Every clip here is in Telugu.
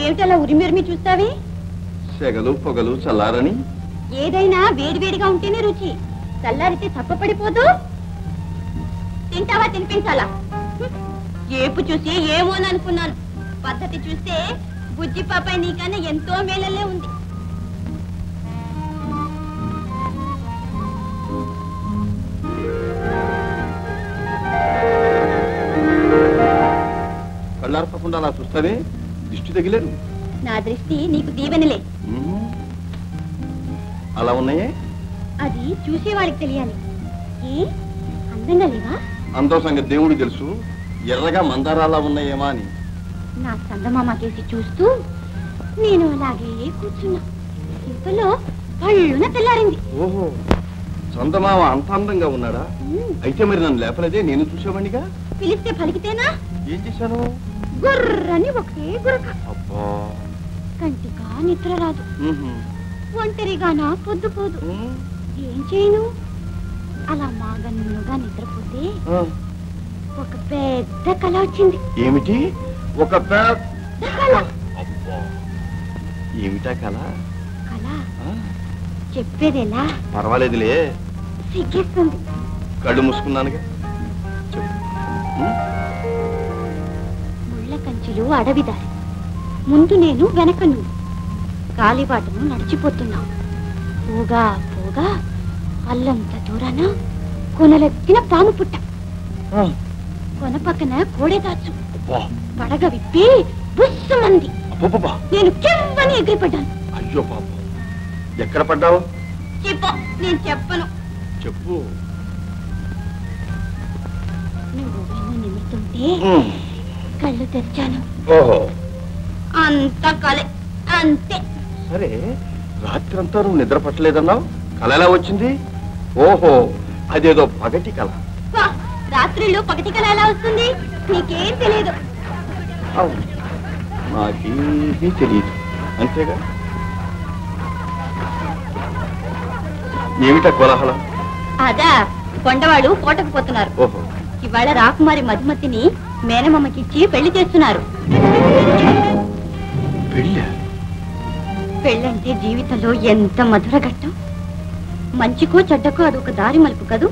ఏమిటలా ఉరిమిరిమి చూస్తావి? సెగలు పొగలు చల్లారని. ఏదైనా వేడివేడిగా ఉంటేనే రుచి, చల్లారితే తప్పపడిపోదు. తింటావా తినిపించాలా? ఏపు చూసి ఏమోననుకున్నాను, పద్ధతి చూస్తే బుజ్జి పాపాయి నీకన్నా ఎంతో మేలలే ఉంది. కళ్ళార్పకుండా అలా చూస్తావే, దిష్టి తగిలేదు. నా దృష్టి నీకు దీవెనలే. అలా ఉన్నాయే? అది చూసేవాడికి తెలియాలి. ఏ అందంగా లేవా? అందం సంగతి దేవుడికి తెలుసు. ఎర్రగా మందారాలా ఉన్నాయేమా అని నా చందమామ కేసి చూస్తూ నేను అలాగే కూర్చున్నా. ఇంతలో కళ్ళున తెల్లారింది. ఓహో, చందమామ అంత అందంగా ఉన్నాడా? అయితే మరి నన్ను లేపలేదే, నేను చూసేవాడిగా. పిలిస్తే పలికితేనా? ఏం చేశాను? గుర్రని ఒకటే గురక. అబ్బా, కంటిగా నిద్ర రాదు, ఒంటరిగానా పొద్దుపోదు. ఏం చేయను? అలా మాగన్నుగా నిద్రపోతే ఒక పెద్ద కళ వచ్చింది. ఏమిటి? ఒక పెద్ద కళ? అబ్బా, ఏమిటా కళ? కళ చెప్పేదేలా? పర్వాలేదులే, సిగ్గేస్తుంది. కళ్ళు మూసుకున్నానుగా. ముళ్ళ కంచెలు అడవిదారి, ముందు నేను వెనక నువ్వు, కాలిబాటను నడిచిపోతున్నావు. పోగా పోగా అల్లంత దూరాన కొనలెత్తిన పాము పుట్ట, కొన పక్కన కోడే దాచు, పడగ విప్పి బుస్సుమంది. నేను కెవ్వని ఎగిరిపడ్డాను. అయ్యో పాప, ఎక్కడ పడ్డావు? చెప్పు. నేను చెప్పను. చెప్పు. నువ్వు వెన్ను నిమురుతుంటే కళ్ళు తెరిచాను. ఓహో, అంత కలే, అంతే. సరే, రాత్రంతా నువ్వు నిద్ర పట్టలేదన్నావు, కళ ఎలా వచ్చింది? ఓహో, అదేదో పగటి కళ. రాత్రిలో పగటి కళ ఎలా వస్తుంది? నీకేం తెలియదు. అవును, నాకేమీ తెలియదు, అంతేగా. ఏమిటా కోలాహలం? అదా, కొండవాడు కోటకు పోతున్నారు. ఓహో, ఇవాళ రాకుమారి మధుమతిని మేనమామకిచ్చి పెళ్లి చేస్తున్నారు. పెళ్ళంటే జీవితంలో ఎంత మధుర ఘట్టం. మంచికో చెడ్డకో అదొక దారి మలుపు కదూ.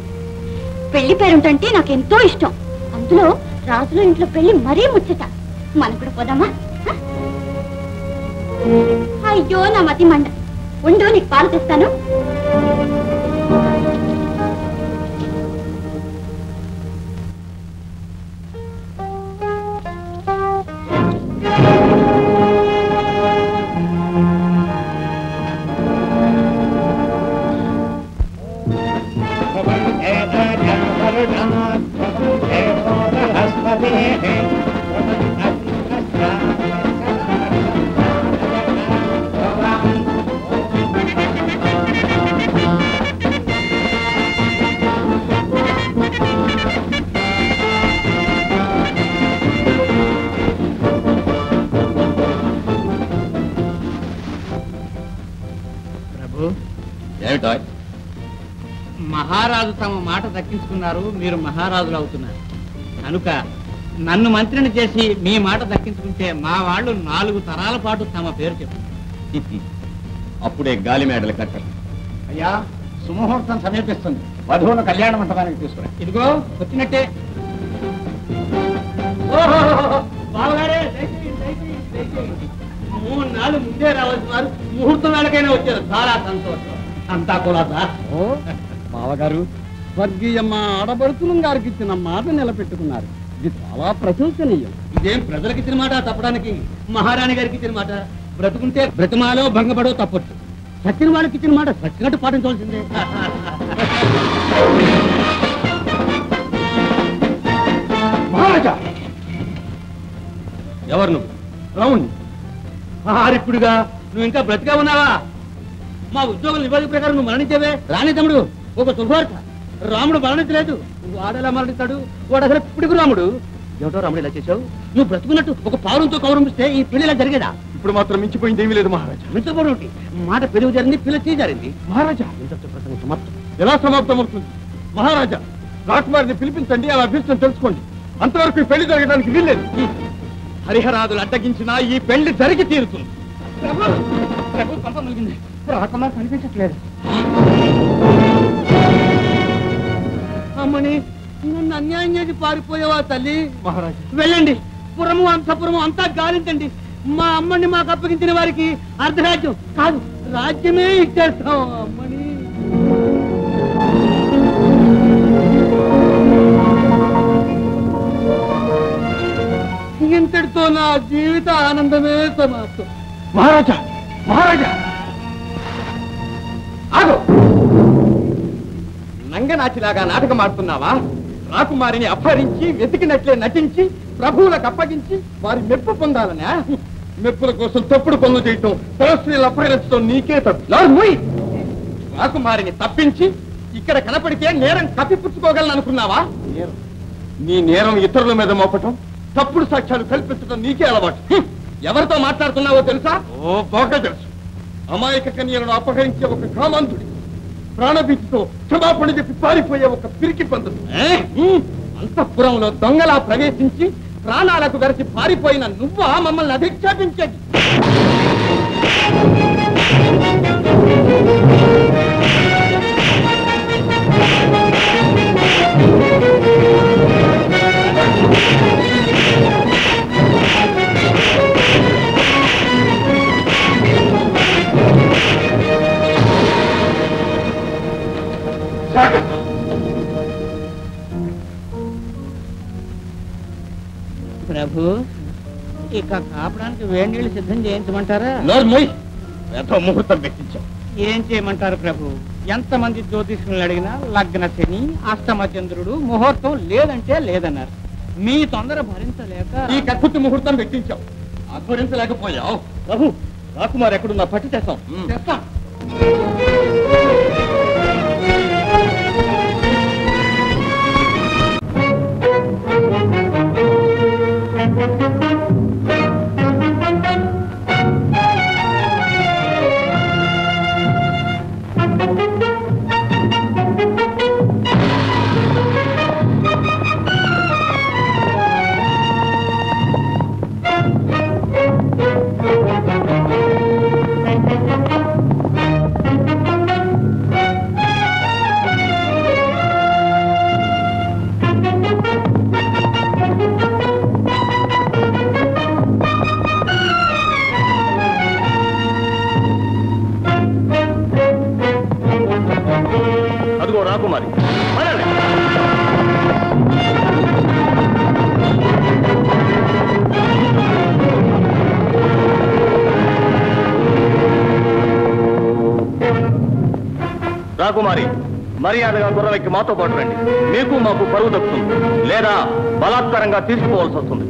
పెళ్లి పేరుంటంటే నాకెంతో ఇష్టం. అందులో రాజుల ఇంట్లో పెళ్లి మరీ ముచ్చట. మనం కూడా పోదామా? అయ్యో నా మతి మండ. ఉండు, నీకు పాలు తెస్తాను. మహారాజు తమ మాట దక్కించుకున్నారు, మీరు మహారాజులు అవుతున్నారు కనుక నన్ను మంత్రిని చేసి మీ మాట దక్కించుకుంటే మా వాళ్ళు 4 తరాల పాటు తమ పేరు చెప్తారు. అప్పుడే గాలి మేడలు కట్టాలి. అయ్యా, సుముహూర్తం సమీపిస్తుంది. వధువును కళ్యాణ మంటపానికి తీసుకురా. ఇదిగో వచ్చినట్టే. బావగారే, 3 నాళ్ళు ముందే రావాల్సిన వారు ముహూర్తం వేళకైనా వచ్చారు. చాలా సంతోషం. అంతా కులాసా? బావగారు, స్వర్గీయమ్మ ఆడబడుతులం గారికి ఇచ్చిన మాట నిలబెట్టుకున్నారు. ఇది చాలా ప్రశంసనీయం. ఇదేం ప్రజలకు ఇచ్చిన మాట తప్పడానికి? మహారాణి గారికి ఇచ్చిన మాట బ్రతుకుంటే బ్రతిమాలో భంగపడో తప్పొచ్చు. సత్యన వాళ్ళకి ఇచ్చిన మాట సచ్చినట్టు పాటించవలసిందే. మహారాజా! ఎవరు నువ్వు? రావుణ్ణి. ఆరిప్పుడుగా నువ్వు ఇంకా బ్రతిగా ఉన్నావా? మా ఉద్యోగుల నివేదిక ప్రకారం నువ్వు మరణించేవే. రాని తమ్ముడు, ఒక శుభవార్త. రాముడు మరణించలేదు. వాడెలా మరణిస్తాడు? వాడు అసలు ఇప్పుడుకు రాముడు. ఏమిటో రాముడు ఇలా చేశావు? నువ్వు బ్రతుకున్నట్టు ఒక పావురంతో కౌరంపిస్తే ఈ పెళ్లి ఇలా జరిగేదా? ఇప్పుడు మాత్రం మించిపోయింది ఏమీ లేదు మహారాజా. మించబడి మాట పెరుగు జరిగింది, పిల్ల చేయి జరిగింది. మహారాజా, ప్రసంగం సమాప్తం. ఎలా సమాప్తం అవుతుంది? మహారాజా, రాకుమారిని పిలిపించండి, అలా అభ్యర్థం తెలుసుకోండి. అంతవరకు పెళ్లి జరగడానికి వీల్లేదు. హరిహరాదులు అడ్డగించినా ఈ పెళ్లి జరిగి తీరుతుంది. ప్రభు పంప ములిగింది. రాకుమార్ కనిపించట్లేదు. అమ్మని నన్ను అన్యాయం చేసి పారిపోయేవా తల్లి? మహారాజు వెళ్ళండి, పురము అంతపురము అంతా గాలించండి. మా అమ్మని మాకు అప్పగించిన వారికి అర్ధరాజ్యం కాదు, రాజ్యమే ఇచ్చేస్తాం. అమ్మని ఇంతటితో నా జీవిత ఆనందమే సమాప్తం. మహారాజా మహారాజా ఆగు! నంగనాచిలాగా నాటకం ఆడుతున్నావా? రాకుమారిని అపహరించి వెతికినట్లే నటించి ప్రభువులకు అప్పగించి వారి మెప్పు పొందాలనే? మెప్పుల కోసం తప్పుడు పనులు చేయటం, పరస్త్రీలు అపహరించడం నీకే తప్పు. రాకుమారిని తప్పించి ఇక్కడ కనపడితే నేరం కప్పిపుచ్చుకోగలను అనుకున్నావా? నీ నేరం ఇతరుల మీద మోపటం, తప్పుడు సాక్ష్యాలు కల్పించడం నీకే అలవాటు. ఎవరితో మాట్లాడుతున్నావో తెలుసా? ఓ బాగా తెలుసు. అమాయక కన్యలను అపహరించే ఒక కామాంధుడి, ప్రాణభీతితో క్షమాపణ చెప్పి పారిపోయే ఒక పిరికి పందుడు. అంతఃపురంలో దొంగలా ప్రవేశించి ప్రాణాలకు గరిచి పారిపోయిన నువ్వా మమ్మల్ని అధిక్షేపించేది? ప్రభు, ఇక కాపడానికి వేడి నీళ్లు సిద్ధం చేయించమంటారా? ముహూర్తం పెట్టించాం. ఏం చేయమంటారు ప్రభు? ఎంతమంది జ్యోతిష్కులను అడిగినా లగ్న శని, అష్టమ చంద్రుడు, ముహూర్తం లేదంటే లేదన్నారు. మీ తొందర భరించలేక ఈ కక్కుతి ముహూర్తం పెట్టించాం. భరించలేకపోయావు. ప్రభు, రాకుమార్ ఎక్కడున్నా పట్టి తెస్తాం. తెస్తాం. రాకుమారి రాకుమారి మర్యాదగా గుర్రలెక్కి మాతో పాటు రండి. మీకు మాకు పరువు దక్కుతుంది, లేదా బలాత్కారంగా తీసుకుపోవాల్సి వస్తుంది.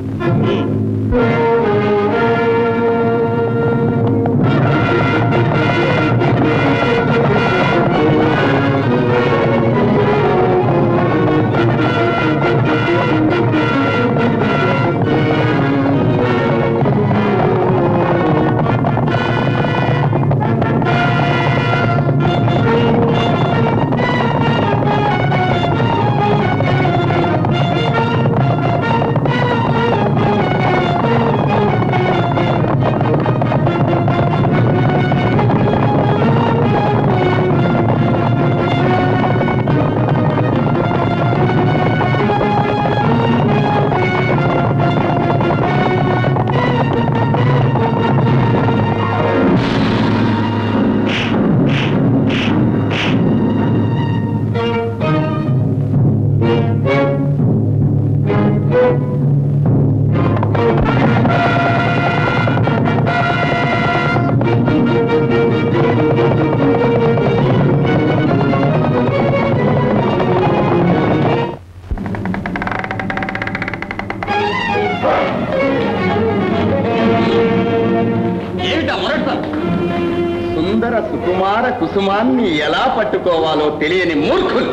సుందర సుకుమార కుసుమాన్ని ఎలా పట్టుకోవాలో తెలియని మూర్ఖులు.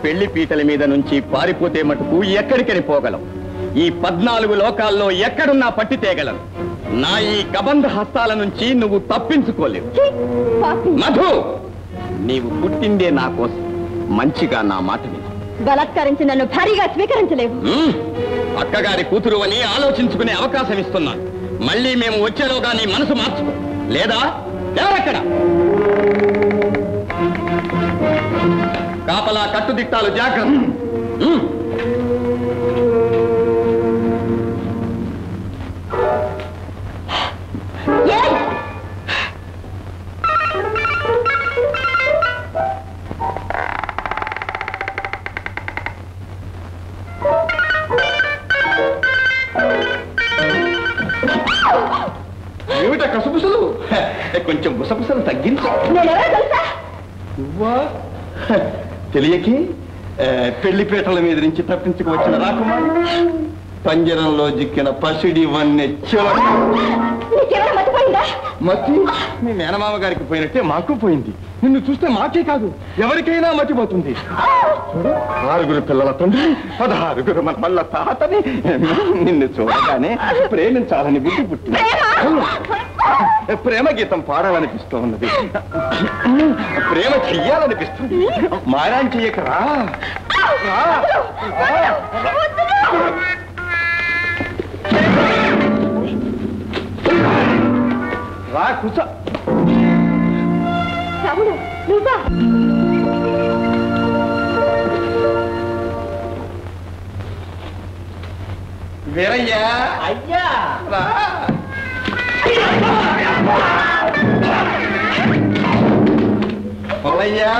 పెళ్లి పీటల మీద నుంచి పారిపోతే మటుకు ఎక్కడికని పోగలం. ఈ 14 లోకాల్లో ఎక్కడున్నా పట్టి తేగలను. నా ఈ కబంధ హస్తాల నుంచి నువ్వు తప్పించుకోలేవు. మధు, నీవు పుట్టిందే నా కోసం. మంచిగా నా మాట విను. బలాత్కరించి నన్ను భారీగా స్వీకరించలేవు. అక్కగారి కూతురు అని ఆలోచించుకునే అవకాశం ఇస్తున్నాను. మళ్ళీ మేము వచ్చేలోగా నీ మనసు మార్చుకో. లేదా ఎవరక్కడ కాపలా కట్టుదిట్టాలు జాగ్రత్త. ఏమిటా కసుబుసలు? కొంచెం బుసబుసలు తగ్గించు. నువ్వా? తెలియకి పెళ్లిపేటల మీద నుంచి తప్పించుకు వచ్చిన రాకుమారి, పంజరంలో జిక్కిన పసిడి వన్నె మతి మీ మేనమామ గారికి పోయినట్టే మాకు పోయింది. నిన్ను చూస్తే మాకే కాదు ఎవరికైనా మతిపోతుంది. చూడు, 6 పిల్లల తండ్రి, 16 మళ్ళ తాతని. నిన్ను చూడగానే ప్రేమించాలని బుద్ధి పుట్టింది. ప్రేమ గీతం పాడాలనిపిస్తూ ఉన్నది. ప్రేమ చెయ్యాలనిపిస్తుంది. మారాన్ చెయ్యకరా. రా కూర్చో. వీరయ్యా, అయ్యా పొలయ్యా,